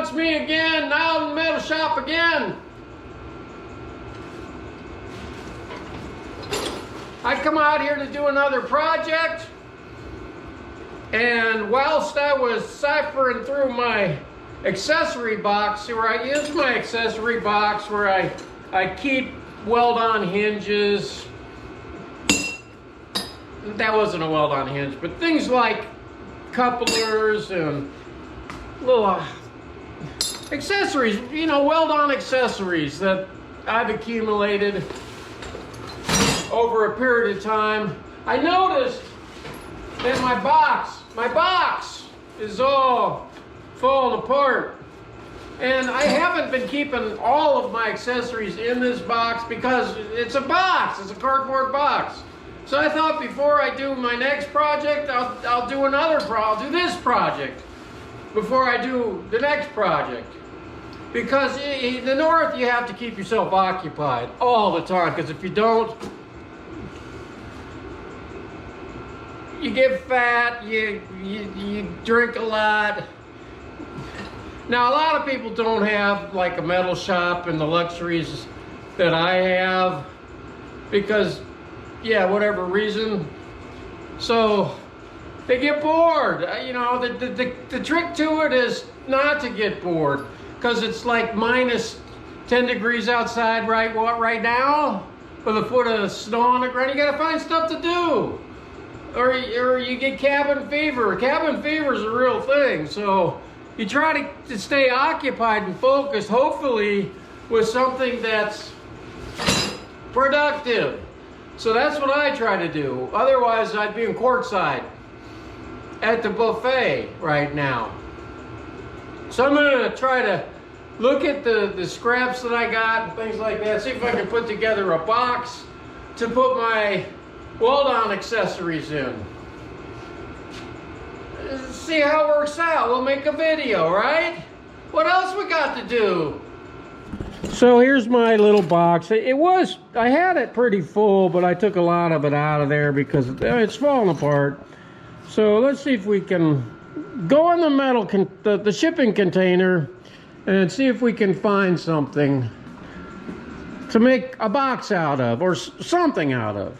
it's me again, now in the metal shop again. I come out here to do another project, and whilst I was ciphering through my accessory box, where I use my accessory box where I keep weld-on hinges. That wasn't a weld-on hinge, but things like couplers and little accessories, you know, weld-on accessories that I've accumulated over a period of time. I noticed that my box is all falling apart. And I haven't been keeping all of my accessories in this box because it's a box, it's a cardboard box. So I thought before I do my next project, I'll do I'll do this project before I do the next project. Because in the North, you have to keep yourself occupied all the time, because if you don't, you get fat, you drink a lot. Now, a lot of people don't have like a metal shop and the luxuries that I have because, yeah, whatever reason. So they get bored. You know, the trick to it is not to get bored, because it's like minus 10 degrees outside right now with a foot of snow on the ground. You gotta find stuff to do, or you get cabin fever. Cabin fever is a real thing. So you try to stay occupied and focused, hopefully with something that's productive. So that's what I try to do. Otherwise, I'd be in courtside at the buffet right now. So I'm gonna try to look at the scraps that I got and things like that, see if I can put together a box to put my weld-on accessories in. See how it works out. We'll make a video, right? What else we got to do? So here's my little box. I had it pretty full, but I took a lot of it out of there because it's falling apart. So let's see if we can go in the metal, the shipping container, and see if we can find something to make a box out of, or something out of.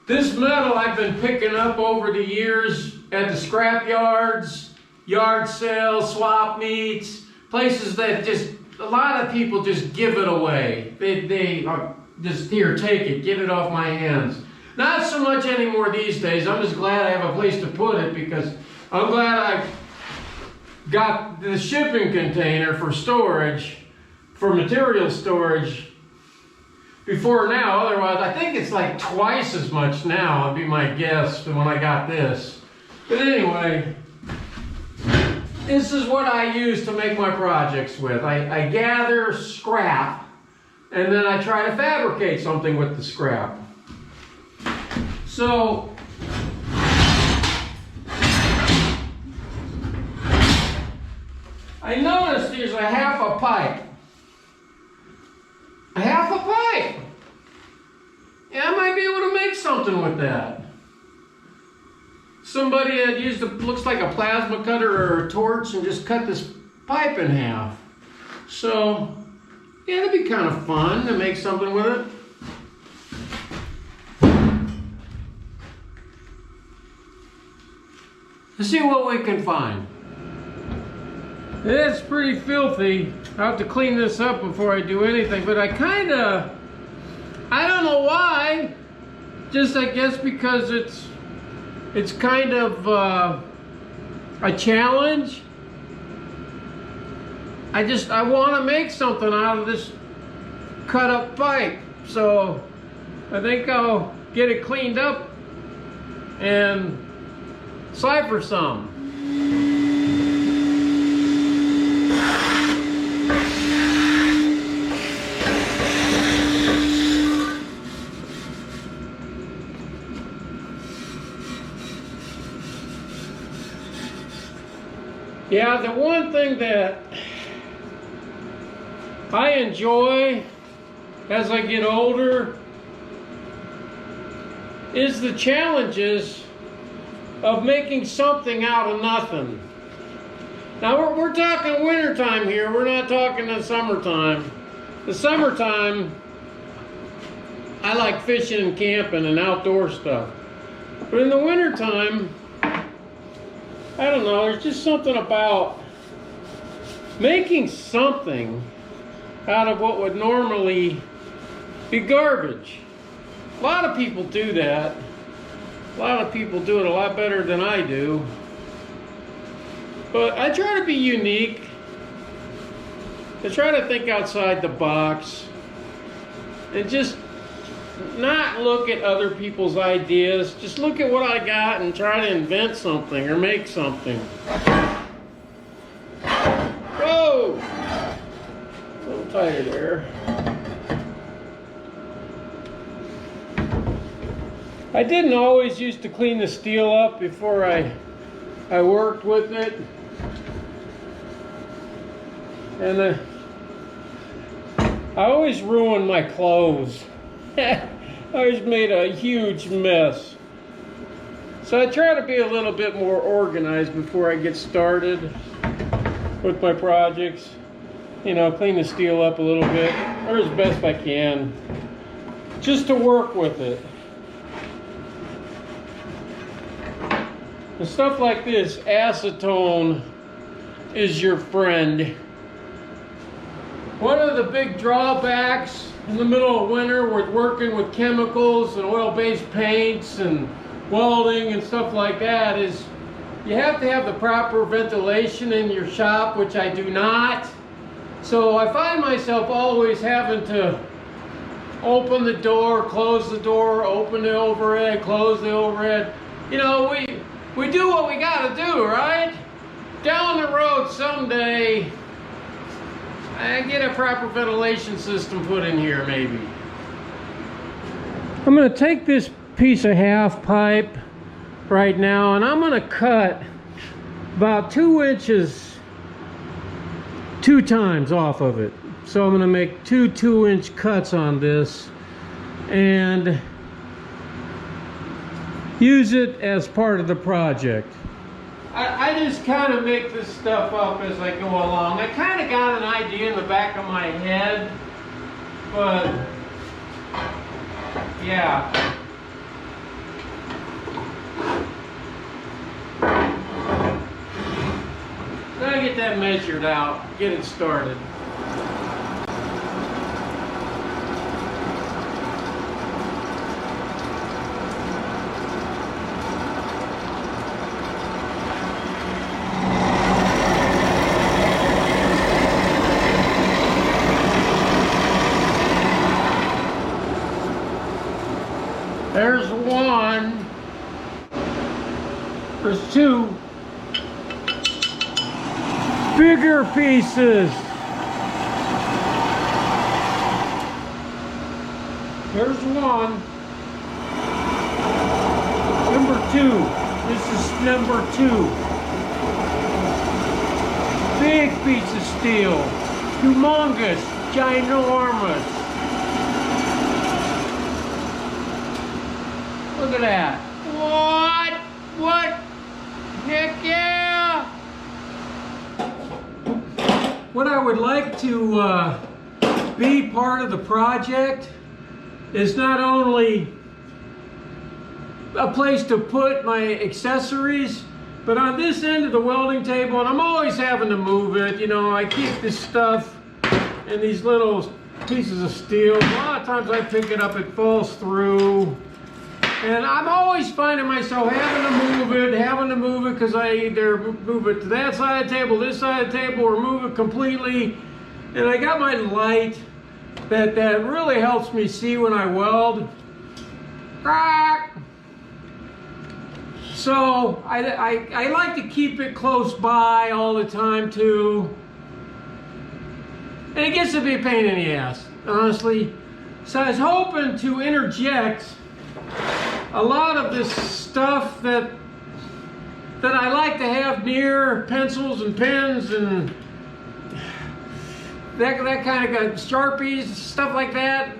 This metal I've been picking up over the years at the scrap yards, yard sales, swap meets, places that just, a lot of people just give it away. They just, here, take it, get it off my hands. Not so much anymore these days. I'm just glad I have a place to put it, because I'm glad I got the shipping container for storage, for material storage, before now. Otherwise, I think it's like twice as much now, would be my guess, than when I got this. But anyway, this is what I use to make my projects with. I gather scrap, and then I try to fabricate something with the scrap. So, I noticed there's a half a pipe. A half a pipe! Yeah, I might be able to make something with that. Somebody had used, looks like a plasma cutter or a torch, and just cut this pipe in half. So, yeah, that'd be kind of fun to make something with it. Let's see what we can find. It's pretty filthy. I'll have to clean this up before I do anything, but I don't know why. Just, I guess, because it's kind of a challenge. I want to make something out of this cut up pipe. So I think I'll get it cleaned up and cipher some. Yeah, the one thing that I enjoy as I get older is the challenges of making something out of nothing. Now we're talking wintertime here. We're not talking the summertime. The summertime, I like fishing and camping and outdoor stuff. But in the wintertime, I don't know, there's just something about making something out of what would normally be garbage. A lot of people do that. A lot of people do it a lot better than I do. But I try to be unique. I try to think outside the box and just not look at other people's ideas. Just look at what I got and try to invent something or make something. Whoa! A little tighter there. I didn't always used to clean the steel up before I worked with it. And I always ruined my clothes. I always made a huge mess. So I try to be a little bit more organized before I get started with my projects. You know, clean the steel up a little bit, or as best I can, just to work with it. And stuff like this, acetone is your friend. One of the big drawbacks in the middle of winter with working with chemicals and oil-based paints and welding and stuff like that is you have to have the proper ventilation in your shop, which I do not. So I find myself always having to open the door, close the door, open the overhead, close the overhead. You know, we do what we gotta do, right? Down the road someday, I get a proper ventilation system put in here, maybe. I'm gonna take this piece of half pipe right now and I'm gonna cut about 2 inches 2 times off of it. So I'm gonna make 2 2-inch cuts on this and use it as part of the project. I just kind of make this stuff up as I go along. I kind of got an idea in the back of my head, but yeah. Gotta get that measured out, get it started. There's one. There's 2 bigger pieces. There's one. Number 2. This is number 2. Big piece of steel. Humongous, ginormous. Look at that. What? What? Heck yeah! What I would like to be part of the project is not only a place to put my accessories, but on this end of the welding table, and I'm always having to move it, you know, I keep this stuff in these little pieces of steel. A lot of times I pick it up, it falls through. And I'm always finding myself having to move it because I either move it to that side of the table, this side of the table, or move it completely. And I got my light that really helps me see when I weld. So I like to keep it close by all the time too. And it gets to be a pain in the ass, honestly. So I was hoping to interject a lot of this stuff that I like to have near, pencils and pens and that kind of Sharpies, stuff like that,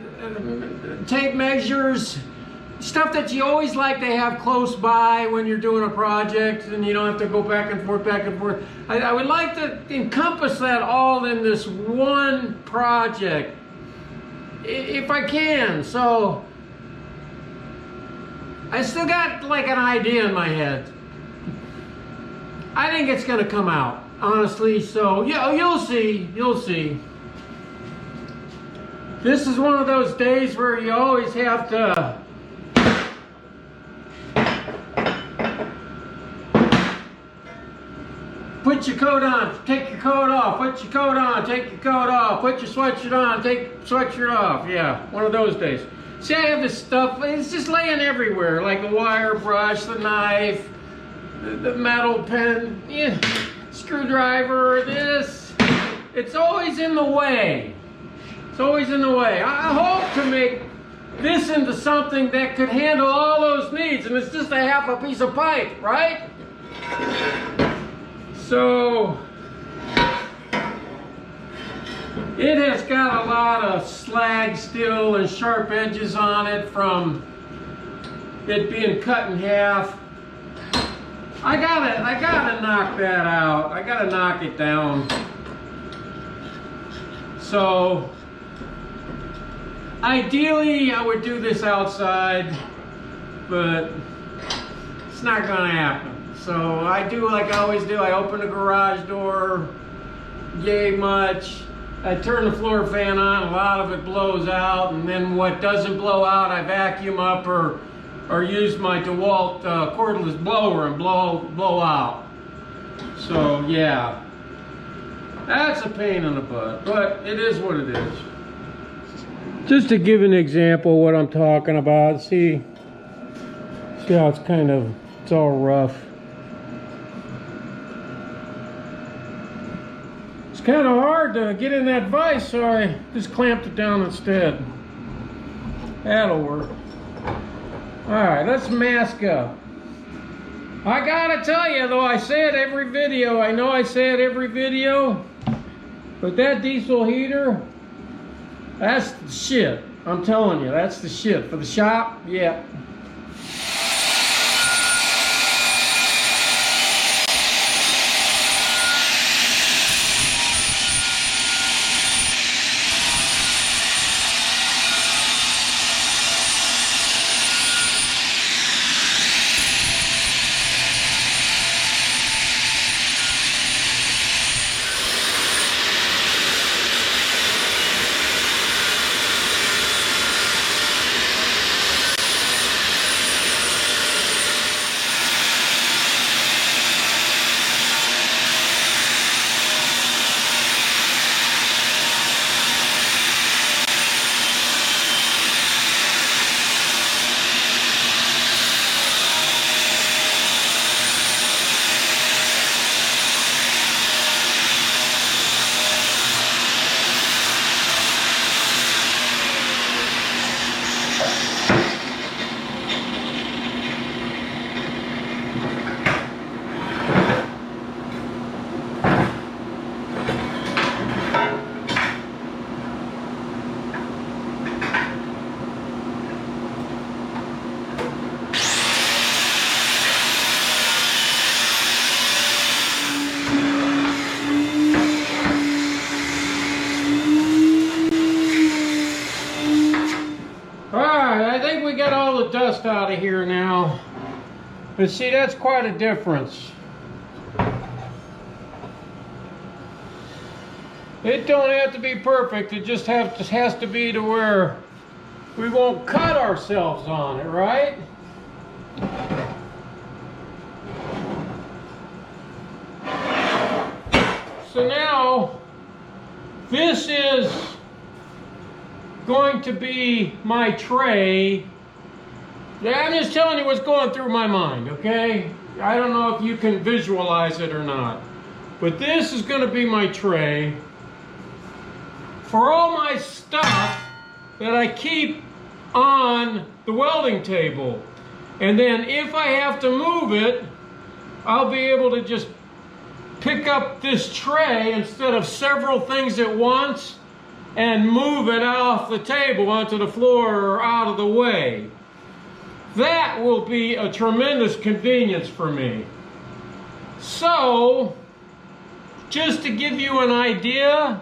tape measures, stuff that you always like to have close by when you're doing a project and you don't have to go back and forth, back and forth. I would like to encompass that all in this one project, if I can. So I still got like an idea in my head. I think it's gonna come out, honestly. So yeah, you'll see, you'll see. This is one of those days where you always have to put your coat on, take your coat off, put your coat on, take your coat off, put your sweatshirt on, take your sweatshirt off. Yeah, one of those days. See, I have this stuff, it's just laying everywhere, like a wire brush, the knife, the metal pen, yeah, screwdriver, this. It's always in the way. It's always in the way. I hope to make this into something that could handle all those needs, and it's just a half a piece of pipe, right? So it has got a lot of slag still and sharp edges on it from it being cut in half. I gotta knock that out. I gotta knock it down. So ideally I would do this outside, but it's not gonna happen. So I do like I always do. I open the garage door, yay much. I turn the floor fan on, a lot of it blows out, and then what doesn't blow out, I vacuum up or use my DeWalt cordless blower and blow out. So yeah, that's a pain in the butt, but it is what it is. Just to give an example of what I'm talking about, see how it's all rough. It's kind of hard to get in that vise, so I just clamped it down instead. That'll work. Alright, let's mask up. I gotta tell you though, I say it every video, I know I say it every video, but that diesel heater, that's the shit. I'm telling you, that's the shit. For the shop, yeah. Dust out of here now, but see, that's quite a difference. It don't have to be perfect, it just has to be to where we won't cut ourselves on it, right? So now this is going to be my tray. Yeah, I'm just telling you what's going through my mind, okay? I don't know if you can visualize it or not. But this is going to be my tray for all my stuff that I keep on the welding table. And then if I have to move it, I'll be able to just pick up this tray instead of several things at once and move it off the table onto the floor or out of the way. That will be a tremendous convenience for me. So, just to give you an idea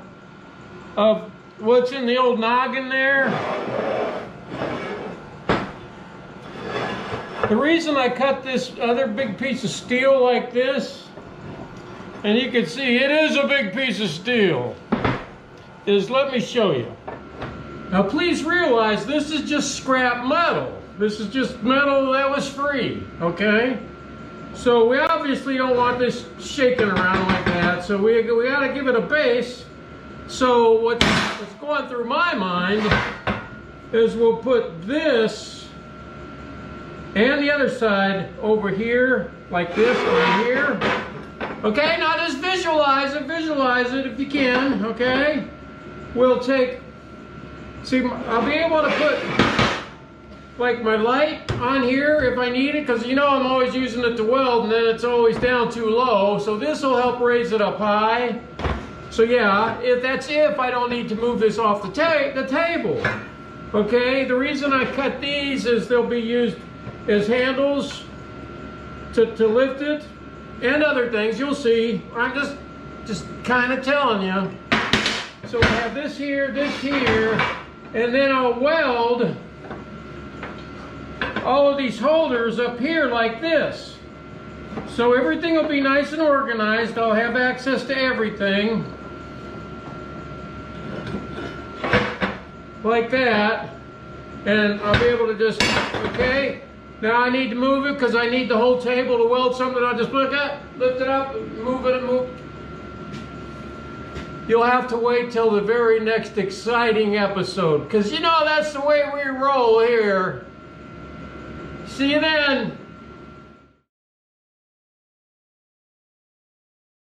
of what's in the old noggin there, the reason I cut this other big piece of steel like this, and you can see it is a big piece of steel, is, let me show you. Now please realize this is just scrap metal. This is just metal that was free, okay? So we obviously don't want this shaking around like that, so we gotta give it a base. So what's going through my mind is we'll put this and the other side over here, like this, right here. Okay, now just visualize it if you can, okay? We'll take, see, I'll be able to put like my light on here if I need it, because you know I'm always using it to weld and then it's always down too low. So this will help raise it up high. So yeah, if I don't need to move this off the table. Okay, the reason I cut these is they'll be used as handles to lift it and other things. You'll see. I'm just kind of telling you. So we have this here, and then I'll weld all of these holders up here like this. So everything will be nice and organized. I'll have access to everything. Like that. And I'll be able to just, okay, now I need to move it because I need the whole table to weld something. I'll just lift it up, move it and move. You'll have to wait till the very next exciting episode, because you know that's the way we roll here. See you then.